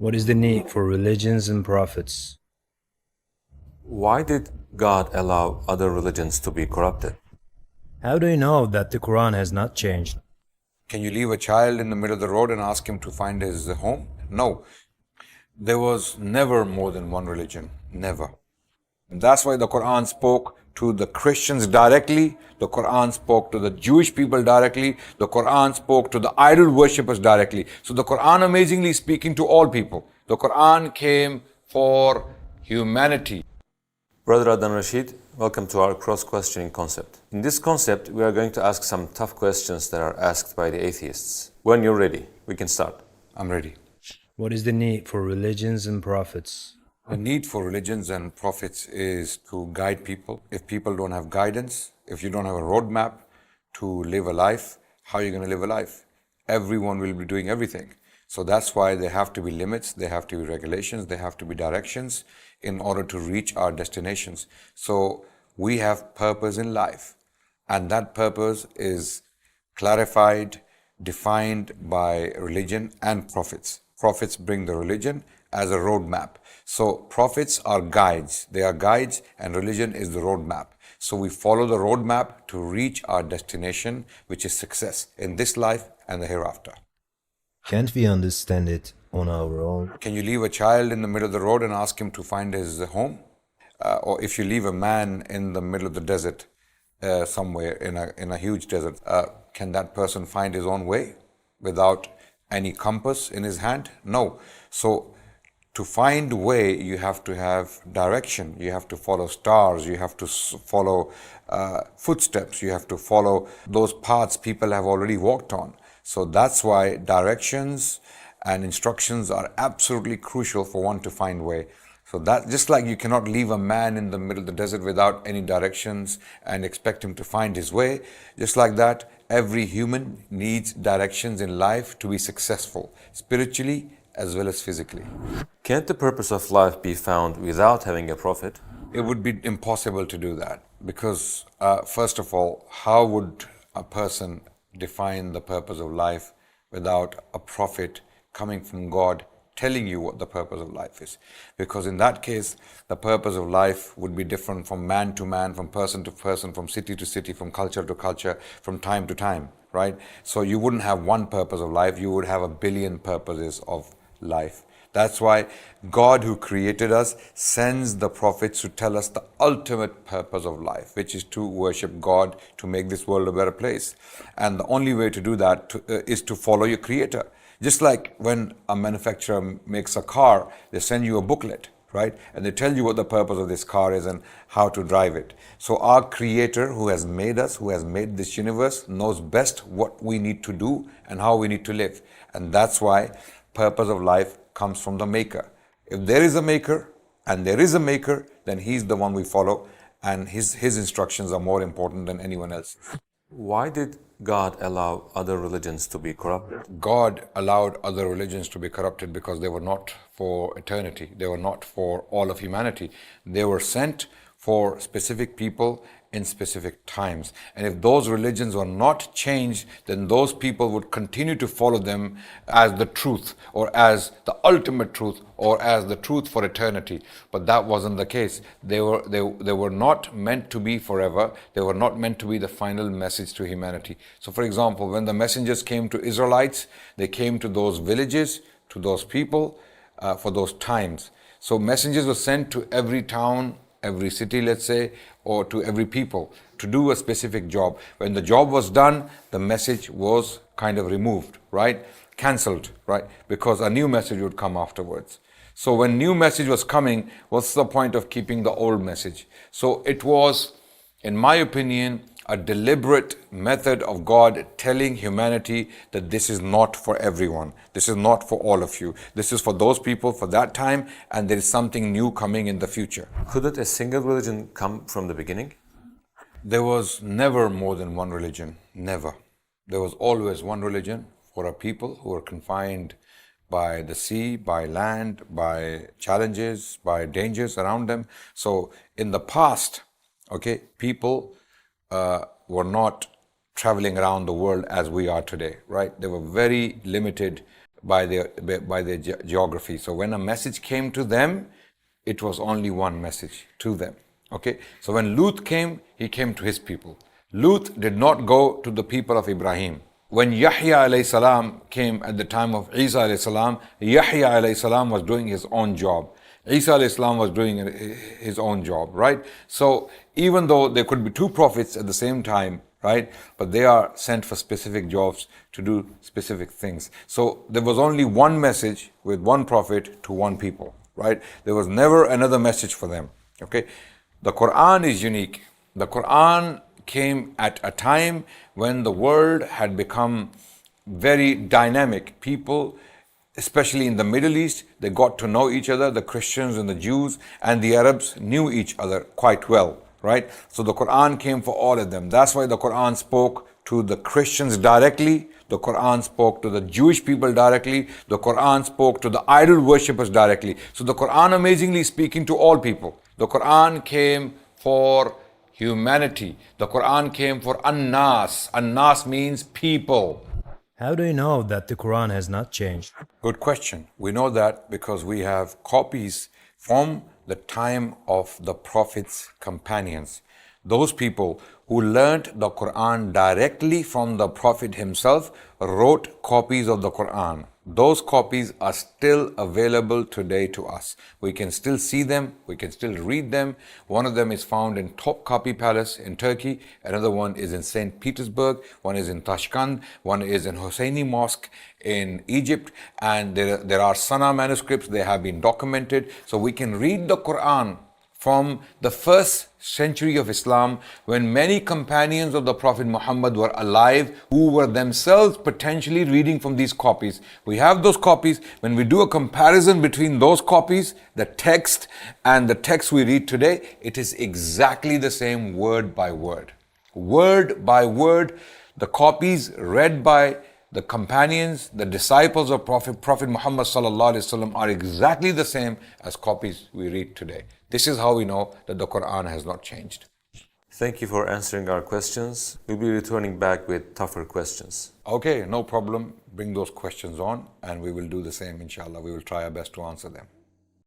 What is the need for religions and prophets? Why did God allow other religions to be corrupted? How do you know that the Quran has not changed? Can you leave a child in the middle of the road and ask him to find his home? No. There was never more than one religion. Never. And that's why the Quran spoke to the Christians directly. The Quran spoke to the Jewish people directly. The Quran spoke to the idol worshippers directly. So the Quran amazingly speaking to all people. The Quran came for humanity. Brother Adnan Rashid, welcome to our cross-questioning concept. In this concept, we are going to ask some tough questions that are asked by the atheists. When you're ready, we can start. I'm ready. What is the need for religions and prophets? The need for religions and prophets is to guide people. If people don't have guidance, if you don't have a roadmap to live a life, how are you going to live a life? Everyone will be doing everything. So that's why there have to be limits, there have to be regulations, there have to be directions in order to reach our destinations. So we have purpose in life, and that purpose is clarified, defined by religion and prophets. Prophets bring the religion as a roadmap. So prophets are guides. They are guides, and religion is the roadmap. So we follow the roadmap to reach our destination, which is success in this life and the hereafter. Can't we understand it on our own? Can you leave a child in the middle of the road and ask him to find his home? Or if you leave a man in the middle of the desert, somewhere in a huge desert, can that person find his own way without any compass in his hand? No. So to find way, you have to have direction. You have to follow stars. You have to follow footsteps. You have to follow those paths people have already walked on. So that's why directions and instructions are absolutely crucial for one to find way. So that, just like you cannot leave a man in the middle of the desert without any directions and expect him to find his way, just like that, every human needs directions in life to be successful, spiritually as well as physically. Can't the purpose of life be found without having a prophet? It would be impossible to do that because, first of all, how would a person define the purpose of life without a prophet coming from God telling you what the purpose of life is? Because in that case, the purpose of life would be different from man to man, from person to person, from city to city, from culture to culture, from time to time, right? So you wouldn't have one purpose of life, you would have a billion purposes of life. That's why God, who created us, sends the prophets to tell us the ultimate purpose of life, which is to worship God, to make this world a better place. And the only way to do that is to follow your Creator. Just like when a manufacturer makes a car, they send you a booklet, right? And they tell you what the purpose of this car is and how to drive it. So our Creator, who has made us, who has made this universe, knows best what we need to do and how we need to live. And that's why purpose of life comes from the Maker. If there is a Maker and there is a Maker, then He's the one we follow, and His instructions are more important than anyone else's. Why did God allow other religions to be corrupted? God allowed other religions to be corrupted because they were not for eternity. They were not for all of humanity. They were sent for specific people in specific times. And if those religions were not changed, then those people would continue to follow them as the truth, or as the ultimate truth, or as the truth for eternity. But that wasn't the case. They were not meant to be forever. They were not meant to be the final message to humanity. So for example, when the messengers came to Israelites, they came to those villages, to those people, for those times. So messengers were sent to every town, every city, let's say, or to every people to do a specific job. When the job was done, the message was kind of removed, right? Cancelled, right? Because a new message would come afterwards. So when new message was coming, what's the point of keeping the old message? So it was, in my opinion, a deliberate method of God telling humanity that this is not for everyone. This is not for all of you. This is for those people for that time, and there is something new coming in the future. Couldn't a single religion come from the beginning? There was never more than one religion. Never. There was always one religion for a people who were confined by the sea, by land, by challenges, by dangers around them. So in the past, people were not traveling around the world as we are today, right? They were very limited by their geography. So when a message came to them, it was only one message to them. Okay, so when Lut came, he came to his people. Lut did not go to the people of Ibrahim. When Yahya alayhi salam came at the time of Isa alayhi salam, Yahya alayhi salam was doing his own job. Isa alayhi salam was doing his own job, right? So even though there could be two prophets at the same time, right? But they are sent for specific jobs to do specific things. So there was only one message with one prophet to one people, right? There was never another message for them, okay? The Quran is unique. The Quran came at a time when the world had become very dynamic. People, especially in the Middle East, they got to know each other. The Christians and the Jews and the Arabs knew each other quite well, right? So the Quran came for all of them. That's why the Quran spoke to the Christians directly. The Quran spoke to the Jewish people directly. The Quran spoke to the idol worshippers directly. So the Quran amazingly is speaking to all people. The Quran came for humanity. The Quran came for An-Nas. An-Nas means people. How do you know that the Quran has not changed? Good question. We know that because we have copies from the time of the Prophet's companions. Those people who learnt the Quran directly from the Prophet himself wrote copies of the Quran. Those copies are still available today to us. We can still see them, we can still read them. One of them is found in Topkapi Palace in Turkey, another one is in St. Petersburg, one is in Tashkent, one is in Hosseini Mosque in Egypt, and there are Sana manuscripts, they have been documented. So we can read the Quran from the first century of Islam, when many companions of the Prophet Muhammad were alive, who were themselves potentially reading from these copies. We have those copies. When we do a comparison between those copies, the text and the text we read today, it is exactly the same word by word. Word by word, the copies read by the companions, the disciples of Prophet Muhammad sallallahu alaihi wasallam are exactly the same as copies we read today. This is how we know that the Quran has not changed. Thank you for answering our questions. We'll be returning back with tougher questions. Okay, no problem. Bring those questions on and we will do the same, inshallah. We will try our best to answer them.